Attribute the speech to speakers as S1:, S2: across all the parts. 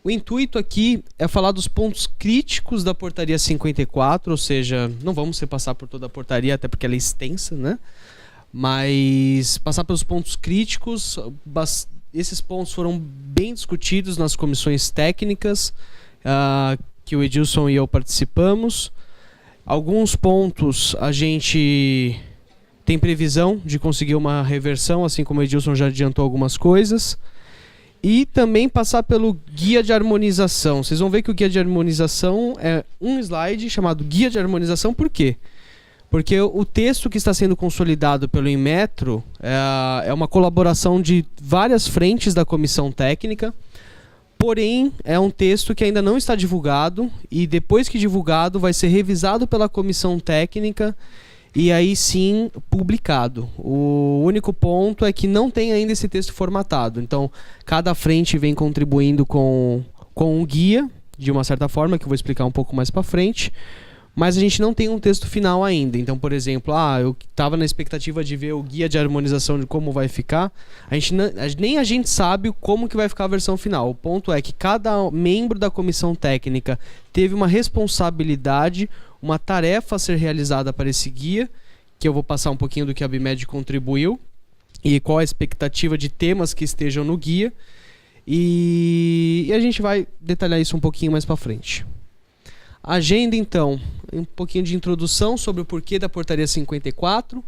S1: O intuito aqui é falar dos pontos críticos da portaria 54, ou seja, não vamos repassar por toda a portaria, até porque ela é extensa, né? Mas passar pelos pontos críticos, esses pontos foram bem discutidos nas comissões técnicas, que o Edilson e eu participamos. Alguns pontos a gente tem previsão de conseguir uma reversão, assim como o Edilson já adiantou algumas coisas. E também passar pelo guia de harmonização. Vocês vão ver que o guia de harmonização é um slide chamado guia de harmonização. Por quê? Porque o texto que está sendo consolidado pelo Inmetro é uma colaboração de várias frentes da comissão técnica, porém é um texto que ainda não está divulgado e depois que divulgado vai ser revisado pela comissão técnica e aí sim publicado. O único ponto é que não tem ainda esse texto formatado. Então, cada frente vem contribuindo com um guia, de uma certa forma, que eu vou explicar um pouco mais para frente. Mas a gente não tem um texto final ainda. Então, por exemplo, eu estava na expectativa de ver o guia de harmonização de como vai ficar. Nem a gente sabe como que vai ficar a versão final. O ponto é que cada membro da comissão técnica teve uma responsabilidade, uma tarefa a ser realizada para esse guia, que eu vou passar um pouquinho do que a Abimed contribuiu e qual a expectativa de temas que estejam no guia. E a gente vai detalhar isso um pouquinho mais para frente. Agenda, então, um pouquinho de introdução sobre o porquê da portaria 54,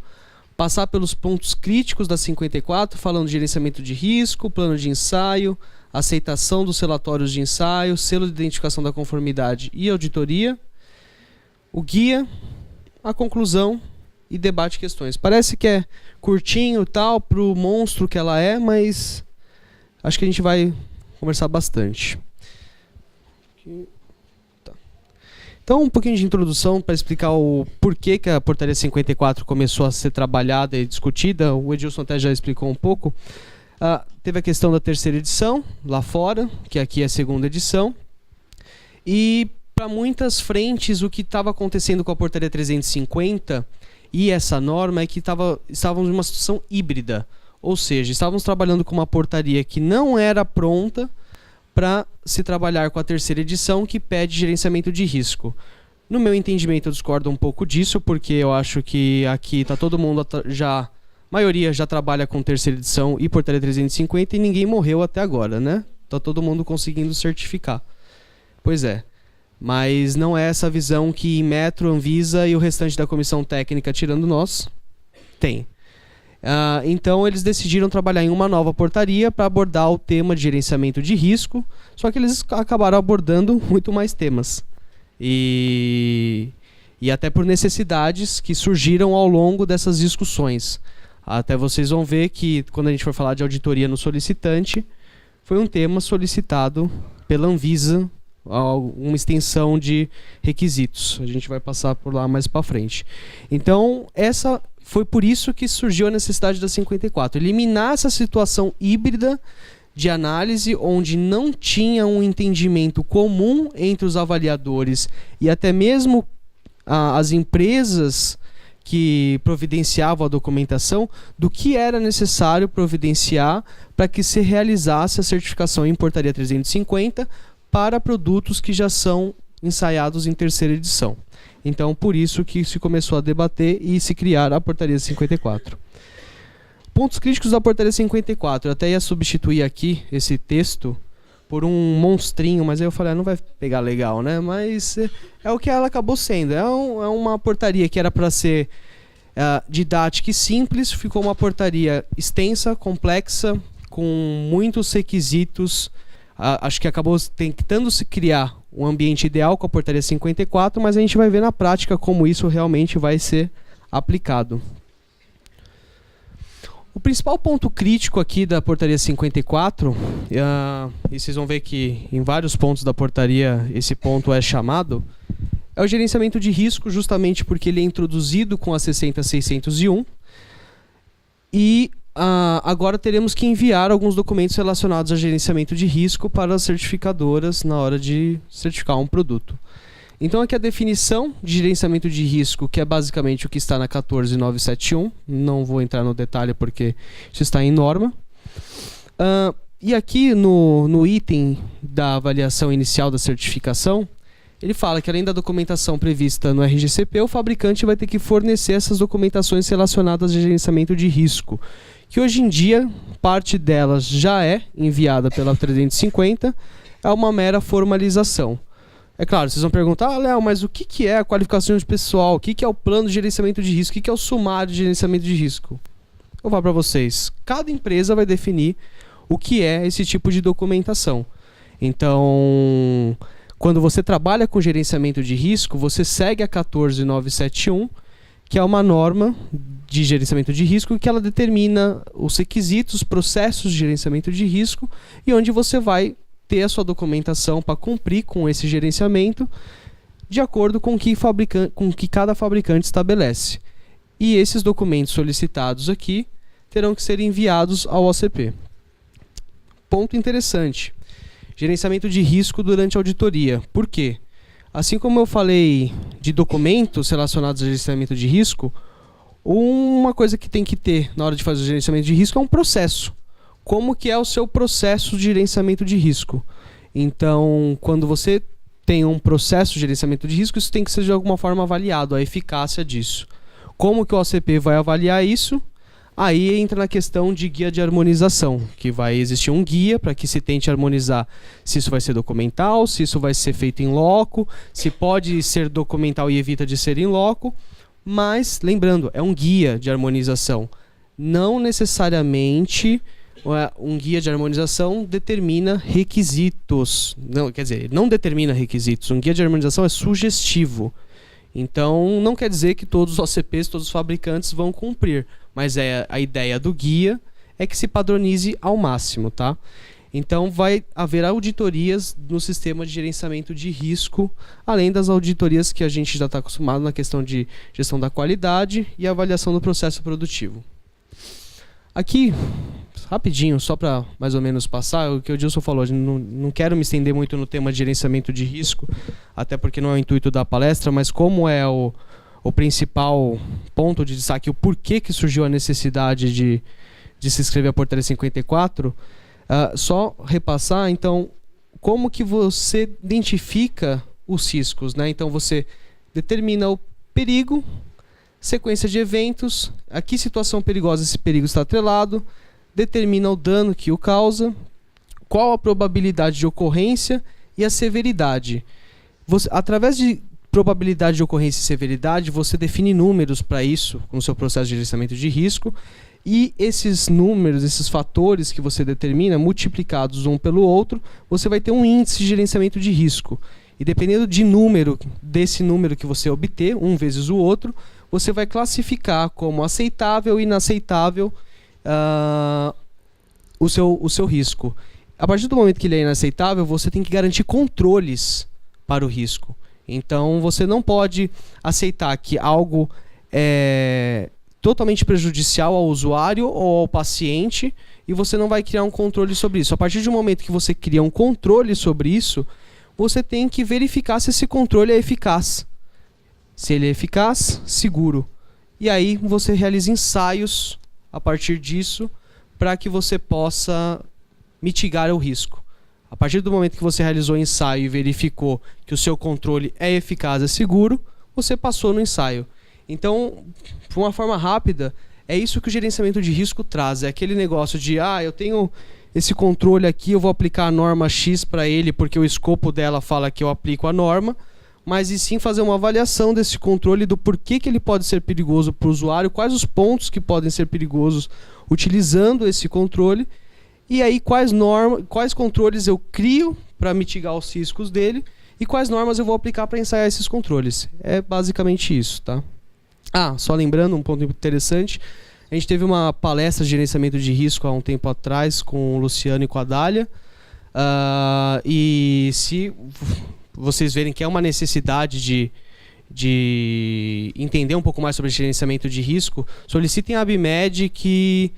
S1: passar pelos pontos críticos da 54, falando de gerenciamento de risco, plano de ensaio, aceitação dos relatórios de ensaio, selo de identificação da conformidade e auditoria, o guia, a conclusão e debate de questões. Parece que é curtinho tal para o monstro que ela é, mas acho que a gente vai conversar bastante. Então, um pouquinho de introdução para explicar o porquê que a portaria 54 começou a ser trabalhada e discutida. O Edilson até já explicou um pouco. Teve a questão da terceira edição, lá fora, que aqui é a segunda edição. E, para muitas frentes, o que estava acontecendo com a portaria 350 e essa norma é que estávamos em uma situação híbrida. Ou seja, estávamos trabalhando com uma portaria que não era pronta para se trabalhar com a terceira edição, que pede gerenciamento de risco. No meu entendimento, eu discordo um pouco disso, porque eu acho que aqui está todo mundo a maioria já trabalha com terceira edição e portaria 350 e ninguém morreu até agora, né? Está todo mundo conseguindo certificar. Pois é, mas não é essa visão que Inmetro, Anvisa e o restante da comissão técnica, tirando nós, tem. Então eles decidiram trabalhar em uma nova portaria para abordar o tema de gerenciamento de risco, só que eles acabaram abordando muito mais temas e até por necessidades que surgiram ao longo dessas discussões. Até vocês vão ver que quando a gente for falar de auditoria no solicitante, foi um tema solicitado pela Anvisa, uma extensão de requisitos. A gente vai passar por lá mais para frente. Então foi por isso que surgiu a necessidade da 54, eliminar essa situação híbrida de análise onde não tinha um entendimento comum entre os avaliadores e até mesmo as empresas que providenciavam a documentação do que era necessário providenciar para que se realizasse a certificação em portaria 350 para produtos que já são ensaiados em terceira edição. Então, por isso que se começou a debater e se criar a portaria 54. Pontos críticos da portaria 54. Eu até ia substituir aqui esse texto por um monstrinho, mas aí eu falei, não vai pegar legal, né? Mas é o que ela acabou sendo. É uma portaria que era para ser didática e simples, ficou uma portaria extensa, complexa, com muitos requisitos. Acho que acabou tentando se criar um ambiente ideal com a portaria 54, mas a gente vai ver na prática como isso realmente vai ser aplicado. O principal ponto crítico aqui da portaria 54, e vocês vão ver que em vários pontos da portaria esse ponto é chamado, é o gerenciamento de risco, justamente porque ele é introduzido com a 60.601 e agora teremos que enviar alguns documentos relacionados a gerenciamento de risco para as certificadoras na hora de certificar um produto. Então aqui a definição de gerenciamento de risco, que é basicamente o que está na 14.971, não vou entrar no detalhe porque isso está em norma. E aqui no item da avaliação inicial da certificação, ele fala que além da documentação prevista no RGCP, o fabricante vai ter que fornecer essas documentações relacionadas ao gerenciamento de risco, que hoje em dia parte delas já é enviada pela 350, é uma mera formalização. É claro, vocês vão perguntar, Léo, mas o que é a qualificação de pessoal? O que é o plano de gerenciamento de risco? O que é o sumário de gerenciamento de risco? Eu vou falar para vocês, cada empresa vai definir o que é esse tipo de documentação. Então, quando você trabalha com gerenciamento de risco, você segue a 14971, que é uma norma de gerenciamento de risco que ela determina os requisitos, processos de gerenciamento de risco e onde você vai ter a sua documentação para cumprir com esse gerenciamento de acordo com o que cada fabricante estabelece. E esses documentos solicitados aqui terão que ser enviados ao OCP. Ponto interessante. Gerenciamento de risco durante a auditoria. Por quê? Assim como eu falei de documentos relacionados ao gerenciamento de risco, uma coisa que tem que ter na hora de fazer o gerenciamento de risco é um processo. Como que é o seu processo de gerenciamento de risco? Então, quando você tem um processo de gerenciamento de risco, isso tem que ser de alguma forma avaliado, a eficácia disso. Como que o OCP vai avaliar isso? Aí entra na questão de guia de harmonização, que vai existir um guia para que se tente harmonizar se isso vai ser documental, se isso vai ser feito em loco, se pode ser documental e evita de ser em loco, mas, lembrando, é um guia de harmonização. Não necessariamente um guia de harmonização determina requisitos. Não, quer dizer, não determina requisitos. Um guia de harmonização é sugestivo. Então, não quer dizer que todos os OCPs, todos os fabricantes vão cumprir, mas a ideia do guia é que se padronize ao máximo, tá? Então, vai haver auditorias no sistema de gerenciamento de risco, além das auditorias que a gente já está acostumado na questão de gestão da qualidade e avaliação do processo produtivo. Aqui, rapidinho, só para mais ou menos passar, o que o Dilson falou, não quero me estender muito no tema de gerenciamento de risco, até porque não é o intuito da palestra, mas como é o principal ponto de destaque, o porquê que surgiu a necessidade de se inscrever a Portaria 54, só repassar, então, como que você identifica os riscos, né? Então, você determina o perigo, sequência de eventos, a que situação perigosa esse perigo está atrelado, determina o dano que o causa, qual a probabilidade de ocorrência e a severidade. Através de probabilidade de ocorrência e severidade, você define números para isso no seu processo de gerenciamento de risco, e esses números, esses fatores que você determina, multiplicados um pelo outro, você vai ter um índice de gerenciamento de risco. E dependendo desse número que você obter, um vezes o outro, você vai classificar como aceitável e inaceitável o seu risco. A partir do momento que ele é inaceitável, você tem que garantir controles para o risco. Então, você não pode aceitar que algo é totalmente prejudicial ao usuário ou ao paciente e você não vai criar um controle sobre isso. A partir do momento que você cria um controle sobre isso, você tem que verificar se esse controle é eficaz. Se ele é eficaz, seguro. E aí você realiza ensaios a partir disso para que você possa mitigar o risco. A partir do momento que você realizou o ensaio e verificou que o seu controle é eficaz e seguro, você passou no ensaio. Então, de uma forma rápida, é isso que o gerenciamento de risco traz. É aquele negócio de, eu tenho esse controle aqui, eu vou aplicar a norma X para ele porque o escopo dela fala que eu aplico a norma, mas e sim fazer uma avaliação desse controle do porquê que ele pode ser perigoso para o usuário, quais os pontos que podem ser perigosos utilizando esse controle, e aí quais controles eu crio para mitigar os riscos dele e quais normas eu vou aplicar para ensaiar esses controles. É basicamente isso, tá? Só lembrando um ponto interessante, a gente teve uma palestra de gerenciamento de risco há um tempo atrás com o Luciano e com a Dália, e se vocês verem que é uma necessidade de entender um pouco mais sobre gerenciamento de risco, solicitem a ABMED que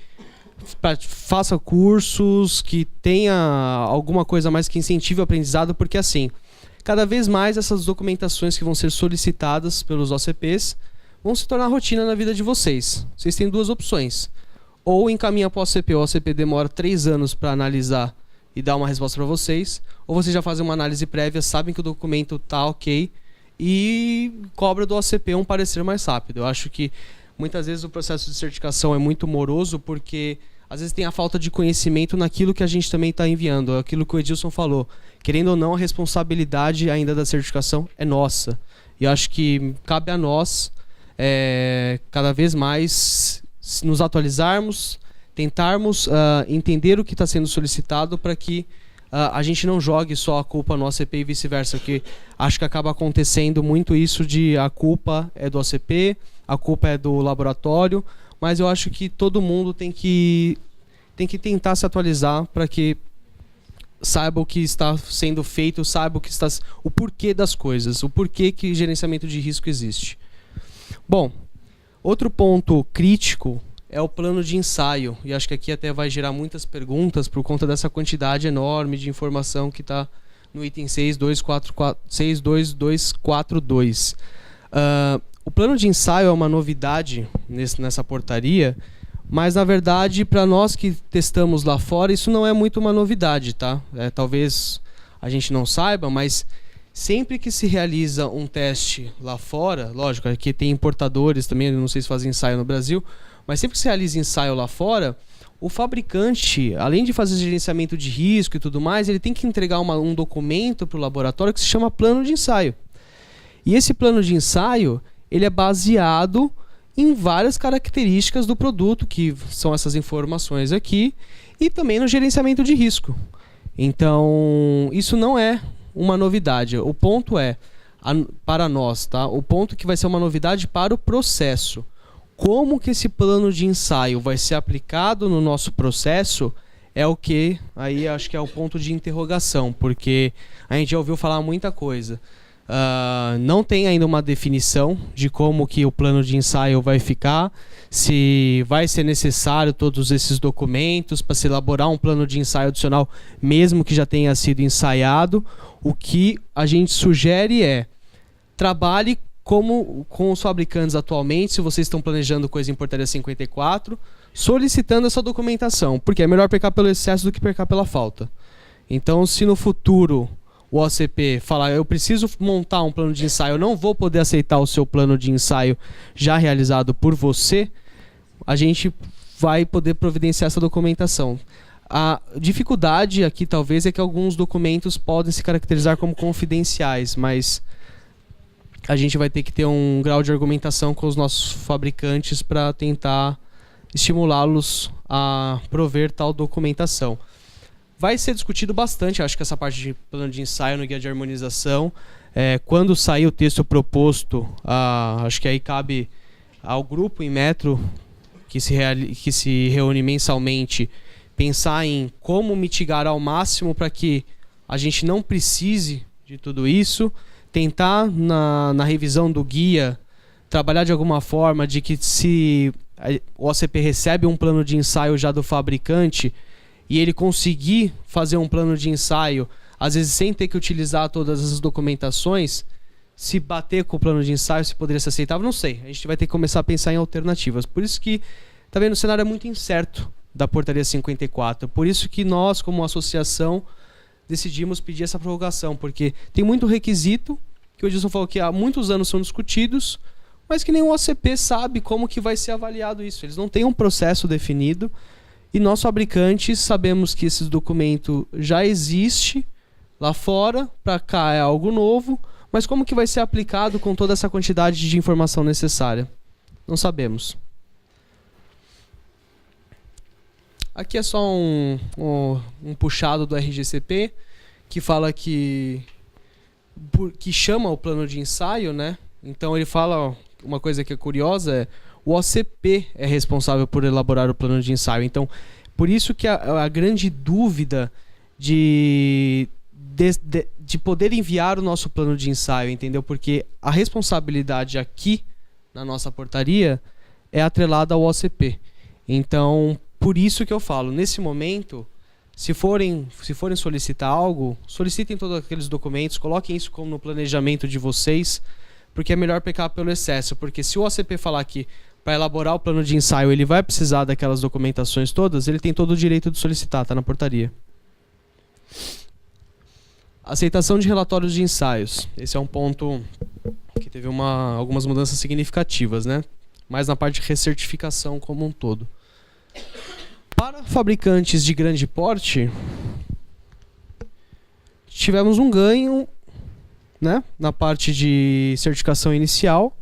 S1: faça cursos, que tenha alguma coisa a mais que incentive o aprendizado, porque assim, cada vez mais essas documentações que vão ser solicitadas pelos OCPs vão se tornar rotina na vida de vocês. Vocês têm duas opções. ou encaminha para o OCP. O OCP demora 3 anos para analisar e dar uma resposta para vocês, ou vocês já fazem uma análise prévia, sabem que o documento está ok e cobra do OCP um parecer mais rápido. Eu acho que muitas vezes o processo de certificação é muito moroso porque às vezes tem a falta de conhecimento naquilo que a gente também está enviando, aquilo que o Edilson falou. Querendo ou não, a responsabilidade ainda da certificação é nossa. E eu acho que cabe a nós cada vez mais nos atualizarmos, tentarmos entender o que está sendo solicitado para que a gente não jogue só a culpa no OCP e vice-versa, porque acho que acaba acontecendo muito isso de a culpa é do OCP, a culpa é do laboratório, mas eu acho que todo mundo tem que tentar se atualizar para que saiba o que está sendo feito, saiba o porquê das coisas, o porquê que gerenciamento de risco existe. Bom, outro ponto crítico é o plano de ensaio, e acho que aqui até vai gerar muitas perguntas por conta dessa quantidade enorme de informação que está no item 62242. O plano de ensaio é uma novidade nessa portaria, mas na verdade para nós que testamos lá fora isso não é muito uma novidade, tá? Talvez a gente não saiba, mas sempre que se realiza um teste lá fora, lógico, aqui tem importadores também, não sei se fazem ensaio no Brasil, mas sempre que se realiza ensaio lá fora, o fabricante, além de fazer gerenciamento de risco e tudo mais, ele tem que entregar um documento para o laboratório que se chama plano de ensaio. E esse plano de ensaio, ele é baseado em várias características do produto, que são essas informações aqui, e também no gerenciamento de risco. Então, isso não é uma novidade. O ponto é, para nós, tá? O ponto que vai ser uma novidade para o processo. Como que esse plano de ensaio vai ser aplicado no nosso processo é o que, aí acho que é o ponto de interrogação, porque a gente já ouviu falar muita coisa. Não tem ainda uma definição de como que o plano de ensaio vai ficar, se vai ser necessário todos esses documentos para se elaborar um plano de ensaio adicional, mesmo que já tenha sido ensaiado. O que a gente sugere é trabalhe como com os fabricantes atualmente, se vocês estão planejando coisa em portaria 54, solicitando essa documentação, porque é melhor pecar pelo excesso do que pecar pela falta. Então, se no futuro o OCP falar, eu preciso montar um plano de ensaio, eu não vou poder aceitar o seu plano de ensaio já realizado por você, a gente vai poder providenciar essa documentação. A dificuldade aqui talvez é que alguns documentos podem se caracterizar como confidenciais, mas a gente vai ter que ter um grau de argumentação com os nossos fabricantes para tentar estimulá-los a prover tal documentação. Vai ser discutido bastante, acho que essa parte de plano de ensaio no guia de harmonização. Quando sair o texto proposto, acho que aí cabe ao grupo Inmetro, que se reúne mensalmente, pensar em como mitigar ao máximo para que a gente não precise de tudo isso, tentar na revisão do guia trabalhar de alguma forma de que se o OCP recebe um plano de ensaio já do fabricante e ele conseguir fazer um plano de ensaio, às vezes sem ter que utilizar todas essas documentações, se bater com o plano de ensaio, se poderia ser aceitável, não sei. A gente vai ter que começar a pensar em alternativas. Por isso que, tá vendo, o cenário é muito incerto da portaria 54. Por isso que nós, como associação, decidimos pedir essa prorrogação, porque tem muito requisito, que o Edilson falou que há muitos anos são discutidos, mas que nem o OCP sabe como que vai ser avaliado isso. Eles não têm um processo definido, e nós fabricantes sabemos que esse documento já existe lá fora, para cá é algo novo, mas como que vai ser aplicado com toda essa quantidade de informação necessária? Não sabemos. Aqui é só um puxado do RGCP, que fala que chama o plano de ensaio, né? Então ele fala, uma coisa que é curiosa, o OCP é responsável por elaborar o plano de ensaio. Então, por isso que a grande dúvida de poder enviar o nosso plano de ensaio, entendeu? Porque a responsabilidade aqui, na nossa portaria, é atrelada ao OCP. Então, por isso que eu falo, nesse momento, se forem solicitar algo, solicitem todos aqueles documentos, coloquem isso como no planejamento de vocês, porque é melhor pecar pelo excesso. Porque se o OCP falar que para elaborar o plano de ensaio, ele vai precisar daquelas documentações todas, ele tem todo o direito de solicitar, está na portaria. Aceitação de relatórios de ensaios. Esse é um ponto que teve algumas mudanças significativas, né? Mais na parte de recertificação como um todo. Para fabricantes de grande porte, tivemos um ganho, né, na parte de certificação inicial,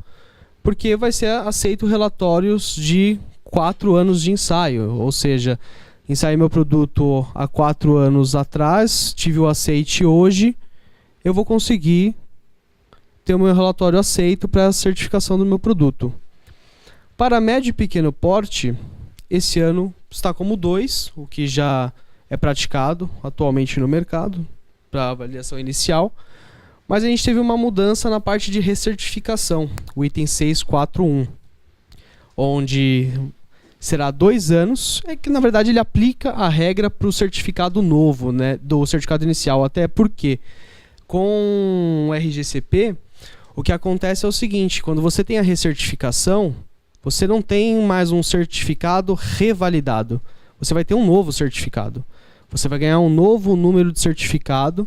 S1: porque vai ser aceito relatórios de 4 anos de ensaio, ou seja, ensaiei meu produto há 4 anos atrás, tive o aceite hoje, eu vou conseguir ter o meu relatório aceito para a certificação do meu produto. Para médio e pequeno porte, esse ano está como 2, o que já é praticado atualmente no mercado, para avaliação inicial, mas a gente teve uma mudança na parte de recertificação, o item 641, onde será 2 anos, é que na verdade ele aplica a regra para o certificado novo, né, do certificado inicial, até porque com o RGCP, o que acontece é o seguinte, quando você tem a recertificação, você não tem mais um certificado revalidado, você vai ter um novo certificado. Você vai ganhar um novo número de certificado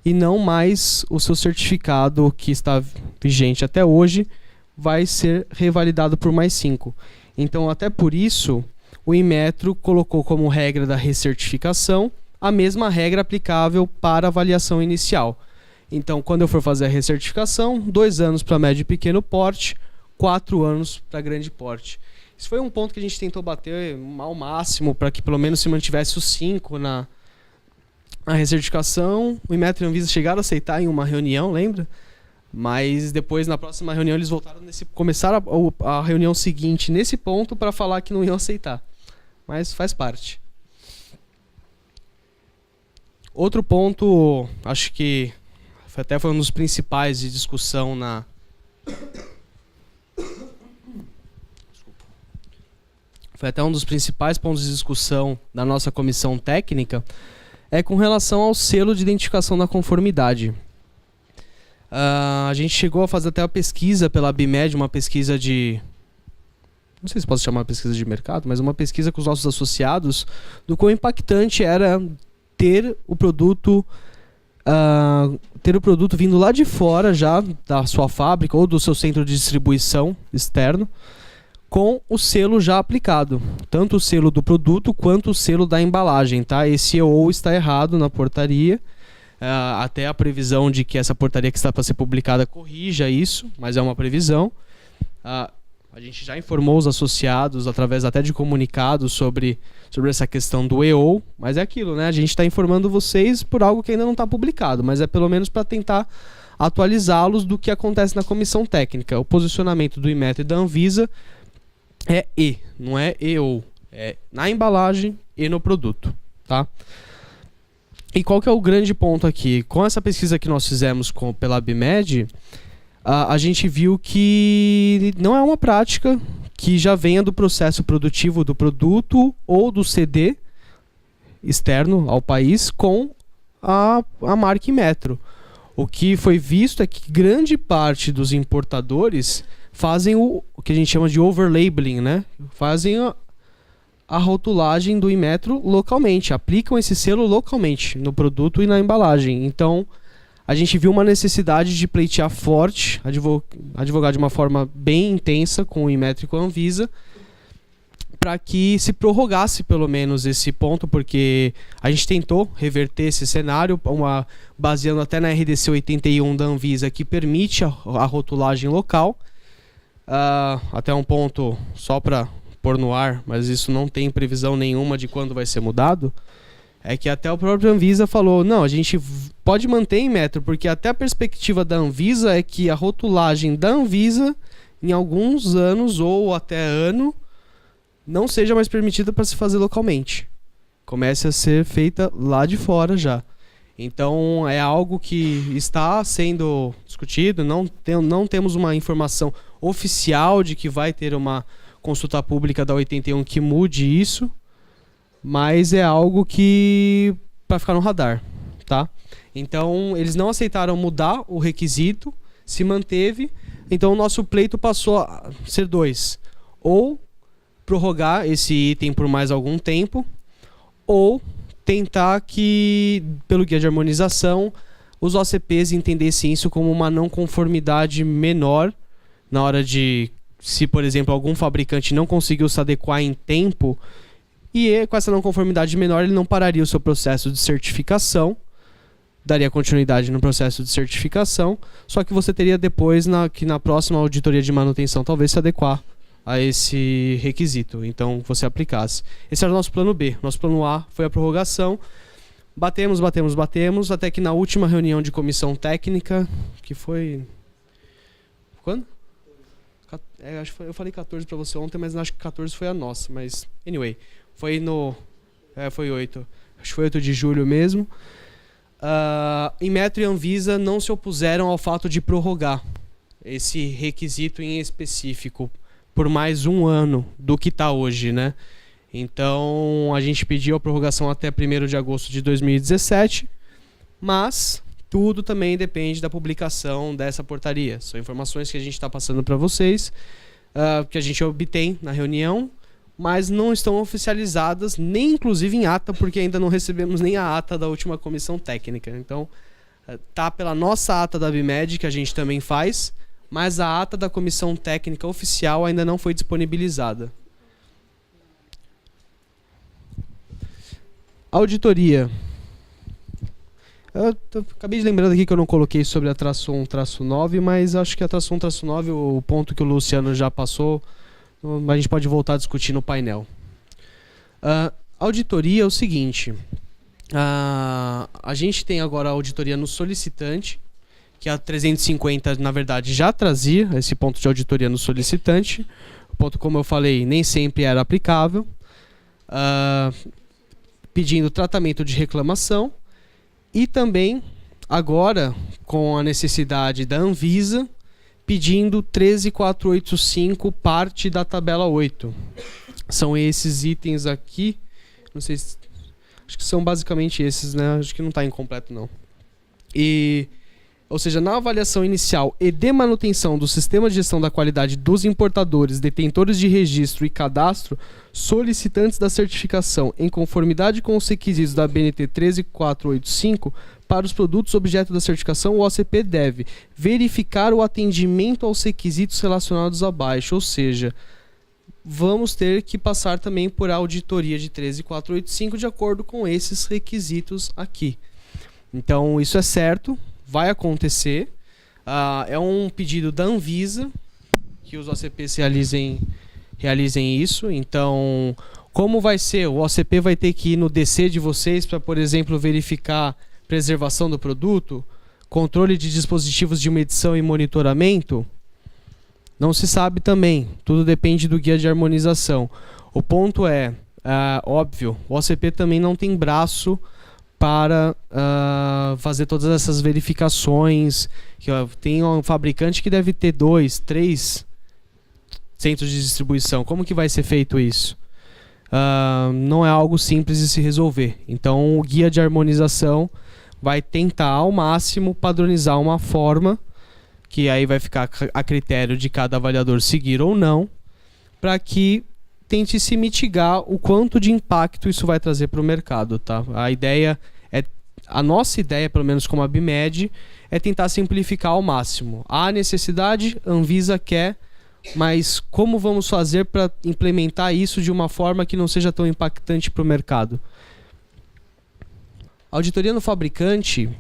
S1: e não mais o seu certificado que está vigente até hoje vai ser revalidado por mais 5. Então, até por isso, o Inmetro colocou como regra da recertificação a mesma regra aplicável para a avaliação inicial. Então, quando eu for fazer a recertificação, 2 anos para médio e pequeno porte, 4 anos para grande porte. Isso foi um ponto que a gente tentou bater ao máximo para que pelo menos se mantivesse os 5 na recertificação. O Inmetro e a Anvisa chegaram a aceitar em uma reunião, lembra? Mas depois, na próxima reunião, eles voltaram começaram a reunião seguinte nesse ponto para falar que não iam aceitar. Mas faz parte. Outro ponto, acho que até foi um dos principais de discussão na... Foi até um dos principais pontos de discussão da nossa comissão técnica, é com relação ao selo de identificação da conformidade. A gente chegou a fazer até uma pesquisa pela ABMed, uma pesquisa de... Não sei se posso chamar de pesquisa de mercado, mas uma pesquisa com os nossos associados, do quão impactante era ter o produto vindo lá de fora já, da sua fábrica ou do seu centro de distribuição externo, com o selo já aplicado, tanto o selo do produto quanto o selo da embalagem, tá? Esse ou está errado na portaria, até a previsão de que essa portaria que está para ser publicada corrija isso, mas é uma previsão. A gente já informou os associados através até de comunicados sobre essa questão do EO, mas é aquilo, né? A gente está informando vocês por algo que ainda não está publicado, mas é pelo menos para tentar atualizá-los do que acontece na comissão técnica. O posicionamento do Inmetro e da Anvisa é E, não é EO. É na embalagem e no produto, tá? E qual que é o grande ponto aqui? Com essa pesquisa que nós fizemos pela ABMed, a gente viu que não é uma prática que já venha do processo produtivo do produto ou do CD externo ao país com a marca Inmetro. O que foi visto é que grande parte dos importadores fazem o que a gente chama de overlabeling, né? Fazem a rotulagem do Inmetro localmente, aplicam esse selo localmente no produto e na embalagem. Então, a gente viu uma necessidade de pleitear forte, advogar de uma forma bem intensa com o Inmetro e com a Anvisa, para que se prorrogasse pelo menos esse ponto, porque a gente tentou reverter esse cenário, baseando até na RDC 81 da Anvisa, que permite a rotulagem local. Até um ponto só para pôr no ar, mas isso não tem previsão nenhuma de quando vai ser mudado, é que até o próprio Anvisa falou, não, a gente pode manter em Inmetro, porque até a perspectiva da Anvisa é que a rotulagem da Anvisa, em alguns anos ou até ano, não seja mais permitida para se fazer localmente. Comece a ser feita lá de fora já. Então é algo que está sendo discutido, não temos uma informação oficial de que vai ter uma consulta pública da 81 que mude isso, mas é algo que para ficar no radar, tá? Então eles não aceitaram mudar o requisito, se manteve, então o nosso pleito passou a ser 2. ou prorrogar esse item por mais algum tempo, ou tentar que, pelo guia de harmonização, os OCPs entendessem isso como uma não conformidade menor na hora de, se por exemplo algum fabricante não conseguiu se adequar em tempo, e com essa não conformidade menor ele não pararia o seu processo de certificação, daria continuidade no processo de certificação, só que você teria depois que na próxima auditoria de manutenção talvez se adequar a esse requisito, então você aplicasse. Esse era o nosso plano B. Nosso plano A foi a prorrogação. Batemos, até que na última reunião de comissão técnica, que foi... Quando? Acho que foi, eu falei 14 para você ontem, mas acho que 14 foi a nossa, mas anyway, foi no... foi 8. Acho que foi 8 de julho mesmo. Inmetro e Anvisa não se opuseram ao fato de prorrogar esse requisito em específico por mais um ano do que está hoje, né? Então a gente pediu a prorrogação até 1º de agosto de 2017, mas tudo também depende da publicação dessa portaria. São informações que a gente está passando para vocês, que a gente obtém na reunião, mas não estão oficializadas, nem inclusive em ata, porque ainda não recebemos nem a ata da última comissão técnica. Então, tá pela nossa ata da ABMed, que a gente também faz, mas a ata da comissão técnica oficial ainda não foi disponibilizada. Auditoria. Eu acabei de lembrando aqui que eu não coloquei sobre a traço 1, traço 9, mas acho que a traço 1, traço 9, o ponto que o Luciano já passou, a gente pode voltar a discutir no painel. Auditoria é o seguinte, a gente tem agora a auditoria no solicitante, que a 350 na verdade já trazia esse ponto de auditoria no solicitante. O ponto, como eu falei, nem sempre era aplicável. Pedindo tratamento de reclamação e também agora com a necessidade da Anvisa pedindo 13485 parte da tabela 8. São esses itens aqui, não sei se, acho que são basicamente esses, né? Acho que não está incompleto não. Ou seja, na avaliação inicial e de manutenção do sistema de gestão da qualidade dos importadores, detentores de registro e cadastro, solicitantes da certificação em conformidade com os requisitos da ABNT 13485, para os produtos objeto da certificação, o OCP deve verificar o atendimento aos requisitos relacionados abaixo, ou seja, vamos ter que passar também por auditoria de 13485 de acordo com esses requisitos aqui. Então, isso é certo. Vai acontecer, é um pedido da Anvisa que os OCPs realizem isso. Então, como vai ser? O OCP vai ter que ir no DC de vocês para, por exemplo, verificar preservação do produto, controle de dispositivos de medição e monitoramento? Não se sabe também, tudo depende do guia de harmonização. O ponto é, óbvio, o OCP também não tem braço para fazer todas essas verificações. Tem um fabricante que deve ter 2, 3 centros de distribuição. Como que vai ser feito isso? Não é algo simples de se resolver. Então o guia de harmonização vai tentar ao máximo padronizar uma forma, que aí vai ficar a critério de cada avaliador seguir ou não, para que tente se mitigar o quanto de impacto isso vai trazer para o mercado, tá? A nossa ideia, pelo menos como a ABMed, é tentar simplificar ao máximo. Há necessidade, a Anvisa quer, mas como vamos fazer para implementar isso de uma forma que não seja tão impactante para o mercado? A auditoria no fabricante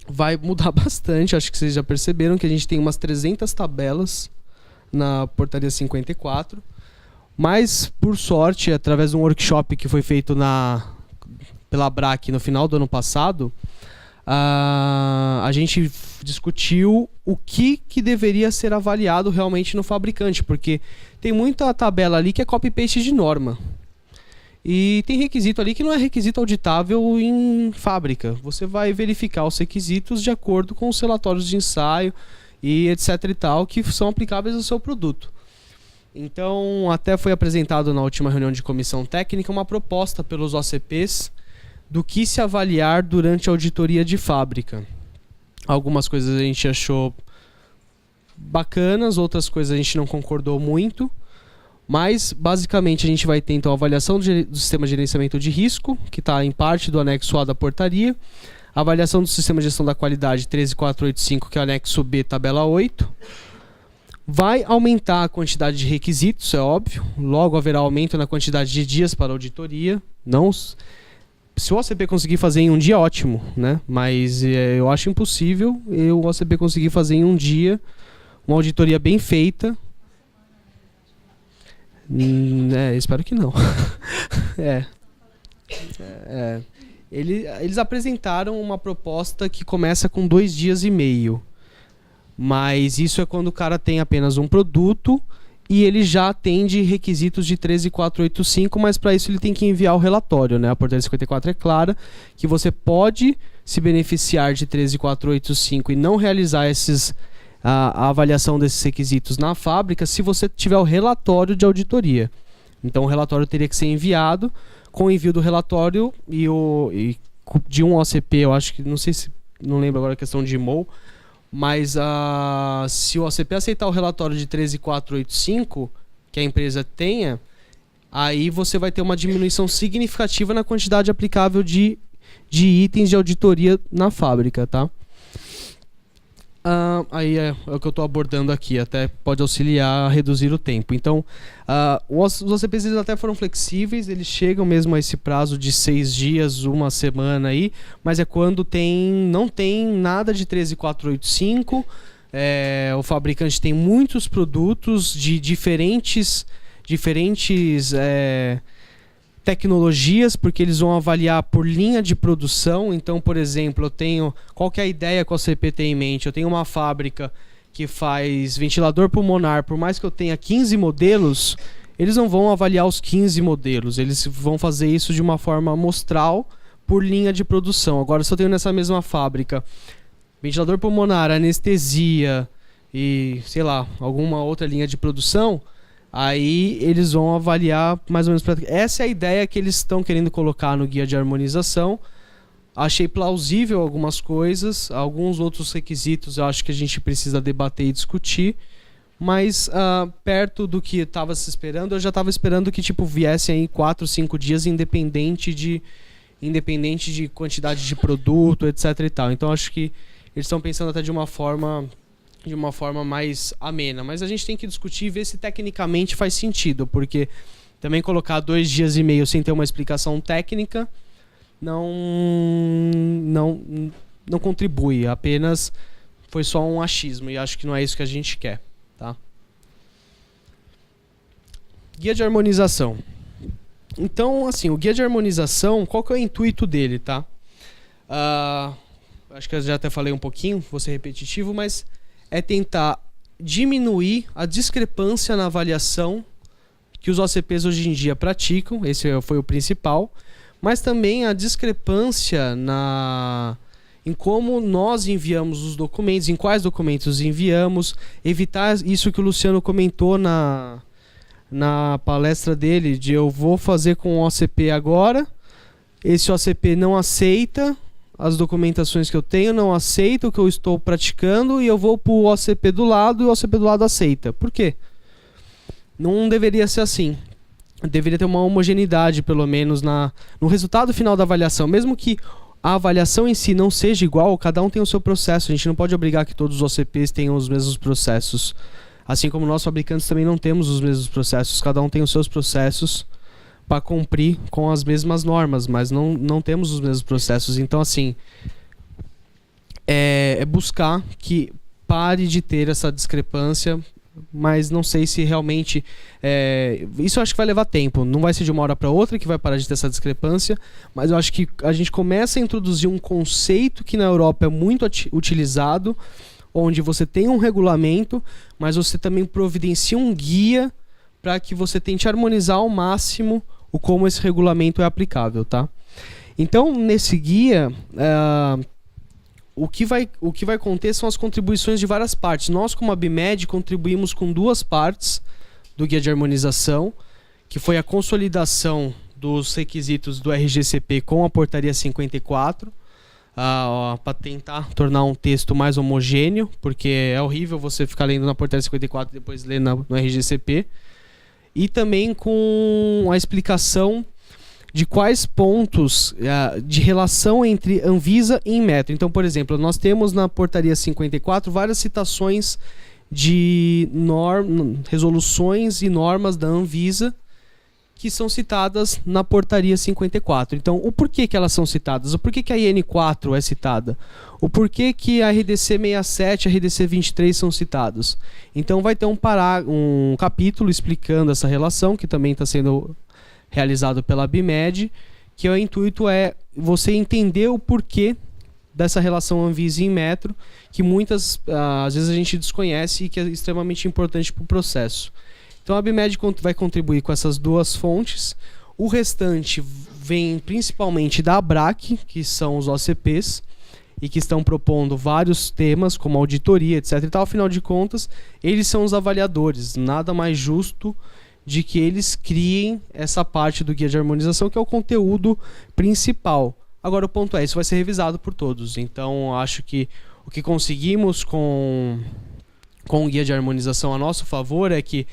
S1: vai mudar bastante, acho que vocês já perceberam que a gente tem umas 300 tabelas na portaria 54, mas por sorte, através de um workshop que foi feito pela ABRAC no final do ano passado, a gente discutiu o que deveria ser avaliado realmente no fabricante, porque tem muita tabela ali que é copy-paste de norma. E tem requisito ali que não é requisito auditável em fábrica. Você vai verificar os requisitos de acordo com os relatórios de ensaio e etc e tal, que são aplicáveis ao seu produto. Então, até foi apresentado na última reunião de comissão técnica uma proposta pelos OCPs do que se avaliar durante a auditoria de fábrica. Algumas coisas a gente achou bacanas, outras coisas a gente não concordou muito. Mas, basicamente, a gente vai ter, então, a avaliação do sistema de gerenciamento de risco, que está em parte do anexo A da portaria, a avaliação do sistema de gestão da qualidade 13485, que é o anexo B, tabela 8. Vai aumentar a quantidade de requisitos, é óbvio. Logo haverá aumento na quantidade de dias para auditoria. Não, se o OCP conseguir fazer em um dia, ótimo, né? Mas eu acho impossível o OCP conseguir fazer em um dia uma auditoria bem feita. Espero que não. Eles apresentaram uma proposta que começa com 2 dias e meio. Mas isso é quando o cara tem apenas um produto e ele já atende requisitos de 13485, mas para isso ele tem que enviar o relatório, né? A portaria 54 é clara que você pode se beneficiar de 13485 e não realizar a avaliação desses requisitos na fábrica se você tiver o relatório de auditoria. Então o relatório teria que ser enviado. Com o envio do relatório e de um OCP, eu acho que, não lembro agora a questão de IMOU, mas se o OCP aceitar o relatório de 13485 que a empresa tenha, aí você vai ter uma diminuição significativa na quantidade aplicável de itens de auditoria na fábrica, tá? Aí é o que eu estou abordando aqui, até pode auxiliar a reduzir o tempo. Então, os OCPs eles até foram flexíveis, eles chegam mesmo a esse prazo de 6 dias, uma semana aí, mas é quando não tem nada de 13485, o fabricante tem muitos produtos de diferentes tecnologias, porque eles vão avaliar por linha de produção. Então, por exemplo, qual que é a ideia que o OCP tem em mente? Eu tenho uma fábrica que faz ventilador pulmonar, por mais que eu tenha 15 modelos, eles não vão avaliar os 15 modelos, eles vão fazer isso de uma forma amostral por linha de produção. Agora, se eu tenho nessa mesma fábrica ventilador pulmonar, anestesia e, sei lá, alguma outra linha de produção, aí eles vão avaliar mais ou menos. Essa é a ideia que eles estão querendo colocar no guia de harmonização. Achei plausível algumas coisas, alguns outros requisitos eu acho que a gente precisa debater e discutir, mas perto do que estava se esperando, eu já estava esperando que viessem aí 4, 5 dias independente de quantidade de produto, etc e tal. Então acho que eles estão pensando até de uma forma mais amena, mas a gente tem que discutir e ver se tecnicamente faz sentido, porque também colocar 2 dias e meio sem ter uma explicação técnica não contribui, apenas foi só um achismo e acho que não é isso que a gente quer, tá? Guia de harmonização. Então, assim, o guia de harmonização, qual que é o intuito dele, tá? Acho que eu já até falei um pouquinho, vou ser repetitivo, mas é tentar diminuir a discrepância na avaliação que os OCPs hoje em dia praticam, esse foi o principal, mas também a discrepância em como nós enviamos os documentos, em quais documentos enviamos, evitar isso que o Luciano comentou na palestra dele, de eu vou fazer com o OCP agora, esse OCP não aceita as documentações que eu tenho, não aceita o que eu estou praticando e eu vou para o OCP do lado e o OCP do lado aceita. Por quê? Não deveria ser assim. Deveria ter uma homogeneidade, pelo menos, no resultado final da avaliação. Mesmo que a avaliação em si não seja igual, cada um tem o seu processo. A gente não pode obrigar que todos os OCPs tenham os mesmos processos. Assim como nós, fabricantes, também não temos os mesmos processos. Cada um tem os seus processos para cumprir com as mesmas normas, mas não temos os mesmos processos. Então, assim, é buscar que pare de ter essa discrepância, mas não sei se realmente... isso eu acho que vai levar tempo, não vai ser de uma hora para outra que vai parar de ter essa discrepância, mas eu acho que a gente começa a introduzir um conceito que na Europa é muito utilizado, onde você tem um regulamento, mas você também providencia um guia para que você tente harmonizar ao máximo como esse regulamento é aplicável, tá? Então, nesse guia, o que vai conter são as contribuições de várias partes. Nós, como a BIMED, contribuímos com 2 partes do guia de harmonização, que foi a consolidação dos requisitos do RGCP com a portaria 54, para tentar tornar um texto mais homogêneo, porque é horrível você ficar lendo na portaria 54 e depois ler no RGCP. e também com a explicação de quais pontos de relação entre Anvisa e Inmetro. Então, por exemplo, nós temos na portaria 54 várias citações de resoluções e normas da Anvisa que são citadas na portaria 54. Então, o porquê que elas são citadas? O porquê que a IN4 é citada? O porquê que a RDC 67 e a RDC 23 são citados? Então, vai ter um capítulo explicando essa relação, que também está sendo realizado pela BIMED, que o intuito é você entender o porquê dessa relação Anvisa e Inmetro, que muitas, às vezes a gente desconhece e que é extremamente importante para o processo. Então a BIMED vai contribuir com essas duas fontes. O restante vem principalmente da ABRAC, que são os OCPs, e que estão propondo vários temas, como auditoria, etc. E tal. Afinal de contas, eles são os avaliadores. Nada mais justo de que eles criem essa parte do guia de harmonização, que é o conteúdo principal. Agora o ponto é, isso vai ser revisado por todos. Então acho que o que conseguimos com o guia de harmonização a nosso favor é que,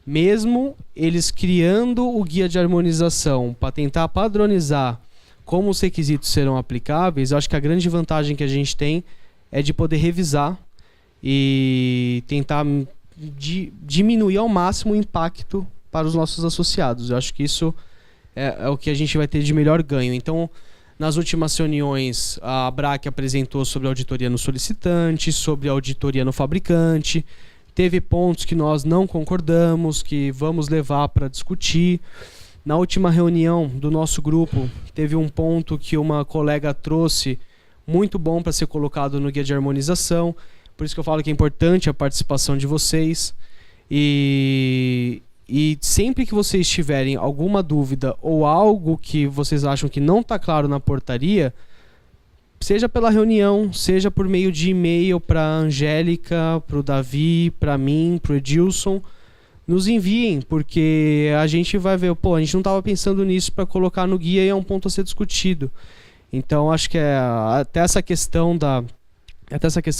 S1: mesmo eles criando o guia de harmonização para tentar padronizar como os requisitos serão aplicáveis, eu acho que a grande vantagem que a gente tem é de poder revisar e tentar diminuir ao máximo o impacto para os nossos associados. Eu acho que isso é o que a gente vai ter de melhor ganho. Então, nas últimas reuniões, a ABRAC apresentou sobre a auditoria no solicitante, sobre a auditoria no fabricante. Teve pontos que nós não concordamos, que vamos levar para discutir. Na última reunião do nosso grupo, teve um ponto que uma colega trouxe muito bom para ser colocado no guia de harmonização. Por isso que eu falo que é importante a participação de vocês. E sempre que vocês tiverem alguma dúvida ou algo que vocês acham que não está claro na portaria, seja pela reunião, seja por meio de e-mail para a Angélica, para o Davi, para mim, para o Edilson, nos enviem, porque a gente vai ver, a gente não estava pensando nisso para colocar no guia e é um ponto a ser discutido. Então acho que até essa questão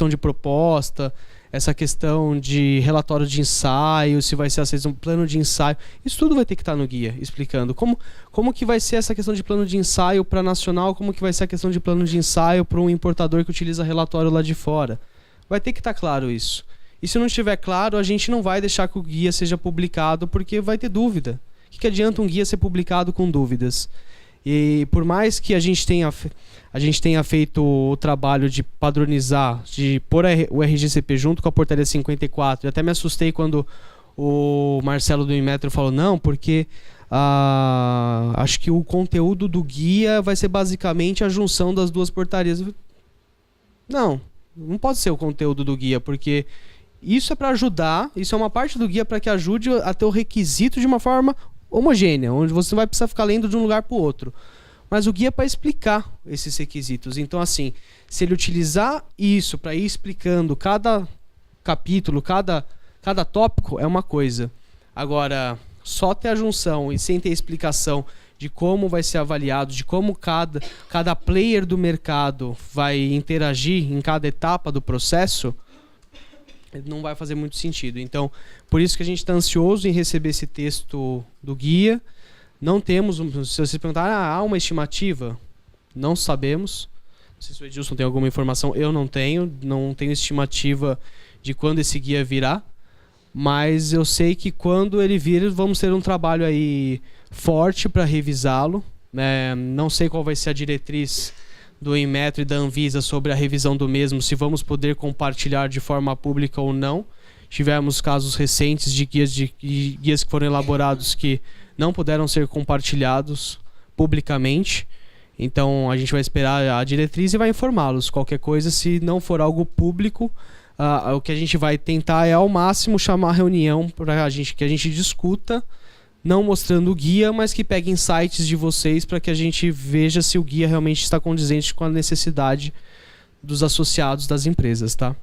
S1: de proposta, essa questão de relatório de ensaio, se vai ser aceito um plano de ensaio, isso tudo vai ter que estar no guia, explicando como que vai ser essa questão de plano de ensaio para nacional, como que vai ser a questão de plano de ensaio para um importador que utiliza relatório lá de fora. Vai ter que estar claro isso. E se não estiver claro, a gente não vai deixar que o guia seja publicado, porque vai ter dúvida. O que adianta um guia ser publicado com dúvidas? E por mais que a gente tenha feito o trabalho de padronizar, de pôr o RGCP junto com a portaria 54, eu até me assustei quando o Marcelo do Inmetro falou, não, porque acho que o conteúdo do guia vai ser basicamente a junção das duas portarias. Não pode ser o conteúdo do guia, porque isso é para ajudar, isso é uma parte do guia para que ajude a ter o requisito de uma forma homogênea, onde você não vai precisar ficar lendo de um lugar para o outro. Mas o guia é para explicar esses requisitos. Então, assim, se ele utilizar isso para ir explicando cada capítulo, cada tópico, é uma coisa. Agora, só ter a junção e sem ter explicação de como vai ser avaliado, de como cada player do mercado vai interagir em cada etapa do processo, não vai fazer muito sentido. Então, por isso que a gente está ansioso em receber esse texto do guia. Não temos, se vocês perguntarem, há uma estimativa? Não sabemos. Não sei se o Edilson tem alguma informação, eu não tenho estimativa de quando esse guia virá, mas eu sei que quando ele vir, vamos ter um trabalho aí forte para revisá-lo. Não sei qual vai ser a diretriz do Inmetro e da Anvisa sobre a revisão do mesmo, se vamos poder compartilhar de forma pública ou não. Tivemos casos recentes de guias que foram elaborados que não puderam ser compartilhados publicamente. Então a gente vai esperar a diretriz e vai informá-los. Qualquer coisa, se não for algo público, o que a gente vai tentar é ao máximo chamar a reunião para que a gente discuta, não mostrando o guia, mas que pegue insights de vocês para que a gente veja se o guia realmente está condizente com a necessidade dos associados das empresas, tá?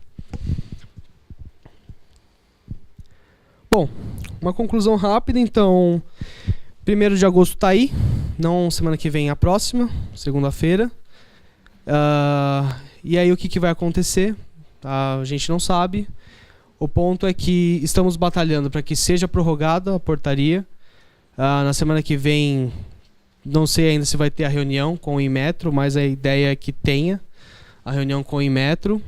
S1: Bom, uma conclusão rápida, então, 1º de agosto está aí, não semana que vem, a próxima, segunda-feira. E aí o que vai acontecer? A gente não sabe. O ponto é que estamos batalhando para que seja prorrogada a portaria. Na semana que vem, não sei ainda se vai ter a reunião com o Inmetro, mas a ideia é que tenha a reunião com o Inmetro.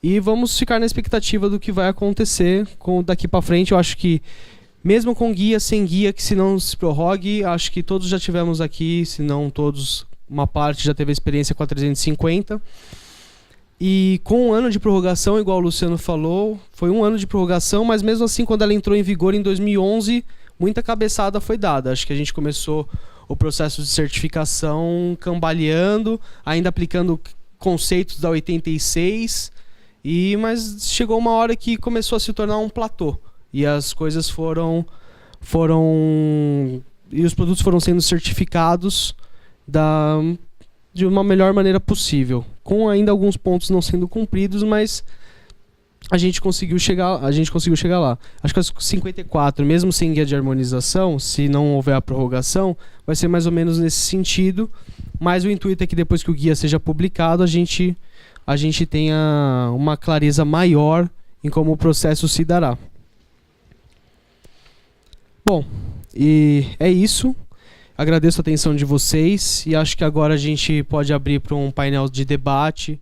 S1: E vamos ficar na expectativa do que vai acontecer daqui para frente. Eu acho que, mesmo com guia, sem guia, que se não se prorrogue, acho que todos já tivemos aqui, se não todos, uma parte já teve experiência com a 350. E com um ano de prorrogação, igual o Luciano falou, foi um ano de prorrogação, mas mesmo assim, quando ela entrou em vigor em 2011, muita cabeçada foi dada. Acho que a gente começou o processo de certificação cambaleando, ainda aplicando conceitos da 86, mas chegou uma hora que começou a se tornar um platô. E as coisas e os produtos foram sendo certificados de uma melhor maneira possível, com ainda alguns pontos não sendo cumpridos, mas a gente conseguiu chegar lá. Acho que as 54, mesmo sem guia de harmonização, se não houver a prorrogação, vai ser mais ou menos nesse sentido, mas o intuito é que depois que o guia seja publicado, a gente tenha uma clareza maior em como o processo se dará. Bom, e é isso. Agradeço a atenção de vocês e acho que agora a gente pode abrir para um painel de debate